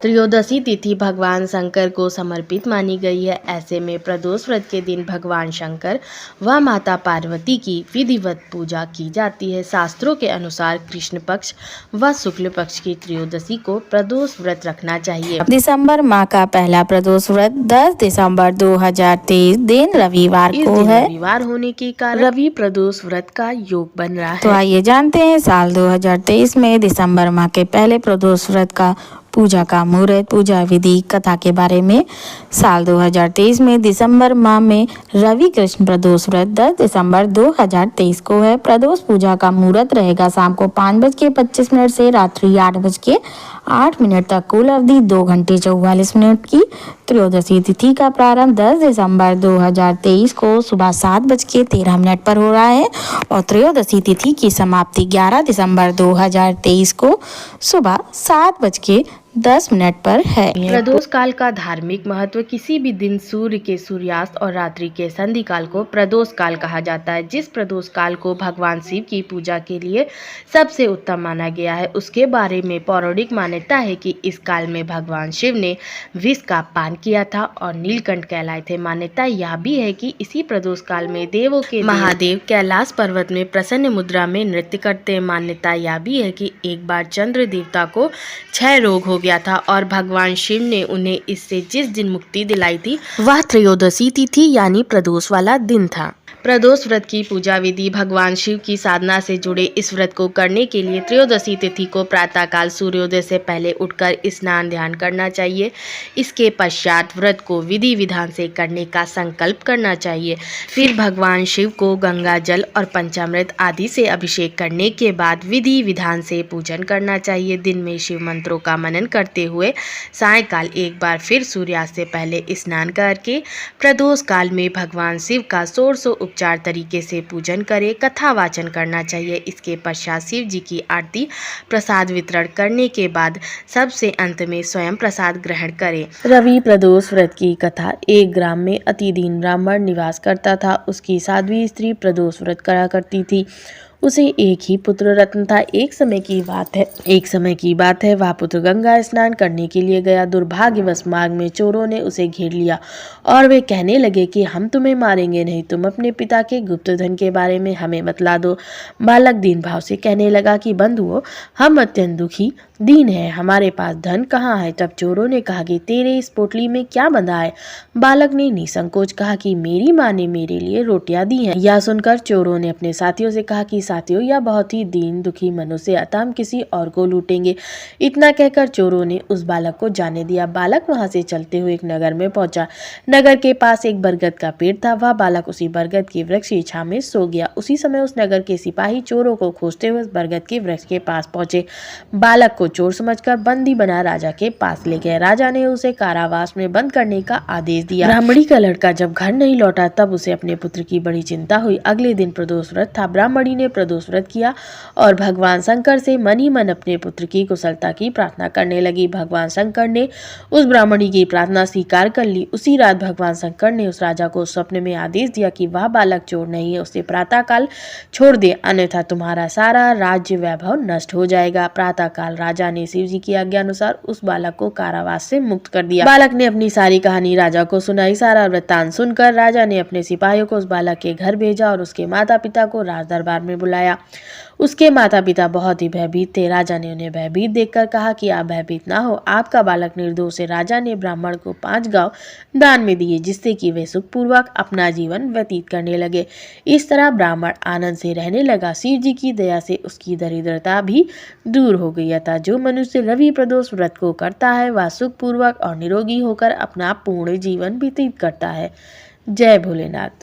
त्रयोदशी तिथि भगवान शंकर को समर्पित मानी गई है। ऐसे में प्रदोष व्रत के दिन भगवान शंकर व माता पार्वती की विधिवत पूजा की जाती है। शास्त्रों के अनुसार कृष्ण पक्ष व शुक्ल पक्ष की त्रयोदशी को प्रदोष व्रत रखना चाहिए। दिसंबर माह का पहला प्रदोष व्रत 10 दिसंबर 2023 दिन रविवार को है। रविवार होने के कारण रवि प्रदोष व्रत का योग बन रहा है। तो आइए जानते हैं साल 2023 में दिसंबर माह के पहले प्रदोष व्रत का पूजा का मुहूर्त, पूजा विधि, कथा के बारे में। साल 2023 में दिसंबर माह में रवि कृष्ण प्रदोष व्रत 10 दिसंबर 2023 को है। प्रदोष पूजा का मुहूर्त रहेगा शाम को 5:25 से रात्रि 8:08 तक। कुल अवधि 2 घंटे 44 मिनट की। त्रयोदशी तिथि का प्रारंभ 10 दिसंबर 2023 को सुबह 7:13 पर हो रहा है और त्रयोदशी तिथि की समाप्ति 11 दिसंबर 2023 को सुबह 7:10 पर है। प्रदोष काल का धार्मिक महत्व। किसी भी दिन सूर्य के सूर्यास्त और रात्रि के संधि काल को प्रदोष काल कहा जाता है। जिस प्रदोष काल को भगवान शिव की पूजा के लिए सबसे उत्तम माना गया है, उसके बारे में पौराणिक मान्यता है कि इस काल में भगवान शिव ने विष का पान किया था और नीलकंठ कहलाए थे। मान्यता यह भी है कि इसी प्रदोष काल में देवों के महादेव कैलाश पर्वत में प्रसन्न मुद्रा में नृत्य करते हैं। मान्यता यह भी है कि एक बार चंद्र देवता को क्षय रोग हो गया था और भगवान शिव ने उन्हें इससे जिस दिन मुक्ति दिलाई थी वह त्रयोदशी तिथि यानी प्रदोष वाला दिन था। प्रदोष व्रत की पूजा विधि। भगवान शिव की साधना से जुड़े इस व्रत को करने के लिए त्रयोदशी तिथि को प्रातःकाल सूर्योदय से पहले उठकर स्नान ध्यान करना चाहिए। इसके पश्चात व्रत को विधि विधान से करने का संकल्प करना चाहिए। फिर भगवान शिव को गंगा जल और पंचामृत आदि से अभिषेक करने के बाद विधि विधान से पूजन करना चाहिए। दिन में शिव मंत्रों का मनन करते हुए सायंकाल एक बार फिर सूर्यास्त से पहले स्नान करके प्रदोष काल में भगवान शिव का 1600 उपचार तरीके से पूजन करें। कथा वाचन करना चाहिए। इसके पश्चात शिव जी की आरती प्रसाद वितरण करने के बाद सबसे अंत में स्वयं प्रसाद ग्रहण करें। रवि प्रदोष व्रत की कथा। एक ग्राम में अति दीन ब्राह्मण निवास करता था। उसकी साध्वी स्त्री प्रदोष व्रत करा करती थी। उसे एक ही पुत्र रत्न था। एक समय की बात है वह पुत्र गंगा स्नान करने के लिए गया। दुर्भाग्यवश मार्ग में चोरों ने उसे घेर लिया और वे कहने लगे कि हम तुम्हें मारेंगे नहीं, तुम अपने पिता के गुप्त धन के बारे में हमें बतला दो। बालक दीन भाव से कहने लगा कि बंधुओं, हम अत्यंत दुखी दीन है, हमारे पास धन कहाँ है। तब चोरों ने कहा कि तेरे इस पोटली में क्या बंधा है। बालक ने निसंकोच कहा कि मेरी माँ ने मेरे लिए रोटियां दी हैं। यह सुनकर चोरों ने अपने साथियों से कहा कि साथियों, यह बहुत ही दीन दुखी मनुष्य, अतः हम किसी और को लूटेंगे। इतना कहकर चोरों ने उस बालक को जाने दिया। बालक वहां से चलते हुए एक नगर में पहुंचा। नगर के पास एक बरगद का पेड़ था। वह बालक उसी बरगद की वृक्ष की छांव में सो गया। उसी समय उस नगर के सिपाही चोरों को खोजते हुए उस बरगद के वृक्ष के पास पहुंचे। बालक को चोर समझकर बंदी बना राजा के पास ले गए। राजा ने उसे कारावास में बंद करने का आदेश दिया। ब्राह्मणी का लड़का जब घर नहीं लौटा तब उसे अपने पुत्र की बड़ी चिंता हुई। अगले दिन प्रदोष व्रत था। ब्राह्मणी ने प्रदोष व्रत किया और भगवान शंकर से मन ही मन अपने पुत्र की कुशलता की प्रार्थना करने लगी। भगवान शंकर ने उस ब्राह्मणी की प्रार्थना स्वीकार कर ली। उसी रात भगवान शंकर ने उस राजा को स्वप्न में आदेश दिया कि वह बालक चोर नहीं है, उसे प्रातःकाल छोड़ दे, अन्यथा तुम्हारा सारा राज्य वैभव नष्ट हो जाएगा। प्रातःकाल राजा ने शिव जी की आज्ञा अनुसार उस बालक को कारावास से मुक्त कर दिया। बालक ने अपनी सारी कहानी राजा को सुनाई। सारा वृत्तांत सुनकर राजा ने अपने सिपाहियों को उस बालक के घर भेजा और उसके माता पिता को राज दरबार में बुलाया। उसके माता पिता बहुत ही भयभीत थे। राजा ने उन्हें भयभीत देखकर कहा कि आप भयभीत ना हो, आपका बालक निर्दोष है। राजा ने ब्राह्मण को 5 गांव दान में दिए जिससे कि वे सुखपूर्वक अपना जीवन व्यतीत करने लगे। इस तरह ब्राह्मण आनंद से रहने लगा। शिव जी की दया से उसकी दरिद्रता भी दूर हो गई था। जो मनुष्य रवि प्रदोष व्रत को करता है वह सुखपूर्वक और निरोगी होकर अपना पूर्ण जीवन व्यतीत करता है। जय भोलेनाथ।